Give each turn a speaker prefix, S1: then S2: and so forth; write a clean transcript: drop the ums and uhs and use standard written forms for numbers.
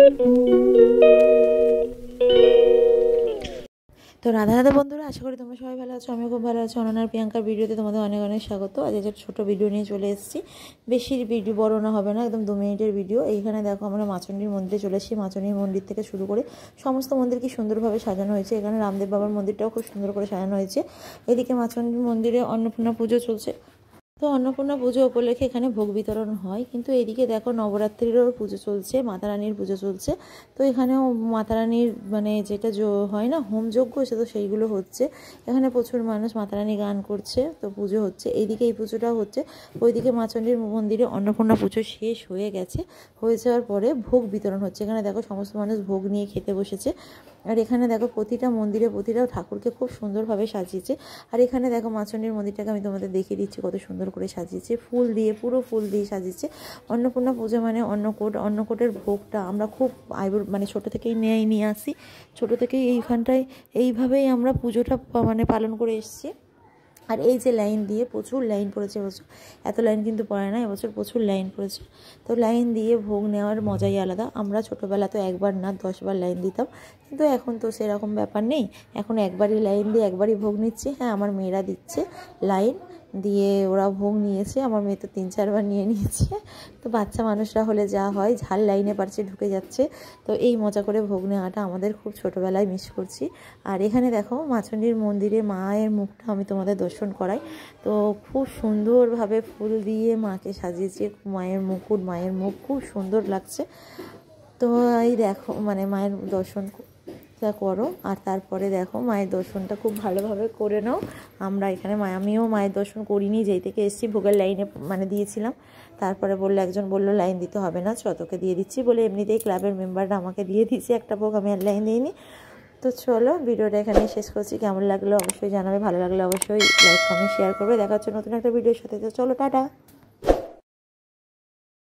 S1: তো রাধা রাধা বন্ধুরা, আশা করি তোমরা সবাই ভালো আছো। আমিও খুব ভালো আছি। অনন্যার প্রিয়াঙ্কার ভিডিওতে তোমাদের অনেক অনেক স্বাগত। আজ একটা ছোটো ভিডিও নিয়ে চলে এসেছি। বেশি ভিডিও বড় না হবে না, একদম 2 মিনিটের ভিডিও। এইখানে দেখো আমরা মাচণ্ডীর মন্দিরে চলে এসেছি। মাচণ্ডীর মন্দির থেকে শুরু করে সমস্ত মন্দির কি সুন্দরভাবে সাজানো হয়েছে। এখানে রামদেব বাবার মন্দিরটাও খুব সুন্দর করে সাজানো হয়েছে। এদিকে মাচণ্ডীর মন্দিরে অন্নপূর্ণা পুজো চলছে। তো অন্নপূর্ণা পুজো উপলক্ষে এখানে ভোগ বিতরণ হয়। কিন্তু এদিকে দেখো নবরাত্রিরও পুজো চলছে, মাতা রানীর পুজো চলছে। তো এখানেও মাতা রানীর মানে যেটা হয় না হোমযজ্ঞ, সে তো সেইগুলো হচ্ছে। এখানে প্রচুর মানুষ মাতা রানী গান করছে, তো পুজো হচ্ছে। এইদিকে এই পুজোটাও হচ্ছে। ওইদিকে মাচণ্ডীর মন্দিরে অন্নপূর্ণা পুজো শেষ হয়ে গেছে। হয়ে যাওয়ার পরে ভোগ বিতরণ হচ্ছে। এখানে দেখো সমস্ত মানুষ ভোগ নিয়ে খেতে বসেছে। আর এখানে দেখো প্রতিটা মন্দিরে প্রতিটা ঠাকুরকে খুব সুন্দরভাবে সাজিয়েছে। আর এখানে দেখো মাচণ্ডীর মন্দিরটাকে আমি তোমাদের দেখিয়ে দিচ্ছি কত সুন্দর করে সাজিয়েছে, ফুল দিয়ে, পুরো ফুল দিয়ে সাজিয়েছে। অন্নপূর্ণা পুজো মানে অন্নকূটের ভোগটা আমরা খুব মানে ছোটো থেকেই নিয়ে আসি। ছোটো থেকেই এইখানটায় এইভাবেই আমরা পুজোটা মানে পালন করে এসেছি। আর এই যে লাইন দিয়ে প্রচুর লাইন পড়েছে এবছর, এত লাইন কিন্তু পড়ে না, এবছর প্রচুর লাইন পড়েছে। তো লাইন দিয়ে ভোগ নেওয়ার মজাই আলাদা। আমরা ছোটোবেলা তো 1বার না 10বার লাইন দিতাম, কিন্তু এখন তো সেরকম ব্যাপার নেই। এখন একবারই লাইন দিয়ে একবারই ভোগ নিচ্ছি। হ্যাঁ, আমার মেয়েরা দিচ্ছে লাইন দিয়ে, ওরা ভোগ নিয়েছে। আমার মেয়ে তো 3-4বার নিয়ে নিয়েছে। তো বাচ্চা মানুষরা হলে যা হয়, ঝাল লাইনে পারছে ঢুকে যাচ্ছে। তো এই মজা করে ভোগ নেওয়াটা আমাদের খুব ছোটোবেলায় মিস করছি। আর এখানে দেখো মাচণ্ডীর মন্দিরে মায়ের মুখটা আমি তোমাদের দর্শন করাই। তো খুব সুন্দরভাবে ফুল দিয়ে মাকে সাজিয়েছে। মায়ের মুকুট, মায়ের মুখ খুব সুন্দর লাগছে। তো এই দেখো মানে মায়ের দর্শনটা করো। আর তারপরে দেখো মায়ের দর্শনটা খুব ভালোভাবে করে নাও। আমরা এখানে আমিও মায়ের দর্শন করিনি, যেই থেকে এসেছি ভোগের লাইনে মানে দিয়েছিলাম। তারপরে একজন বললো লাইন দিতে হবে না, তোকে দিয়ে দিচ্ছি বলে এমনিতেই ক্লাবের মেম্বাররা আমাকে দিয়ে দিচ্ছে একটা ভোগ, আমি আর লাইন দিইনি। তো চলো ভিডিওটা এখানেই শেষ করছি। কেমন লাগলো অবশ্যই জানাবে, ভালো লাগলে অবশ্যই লাইক কমেন্ট শেয়ার করবে। দেখা হচ্ছে নতুন একটা ভিডিওর সাথে। তো চলো, টাটা।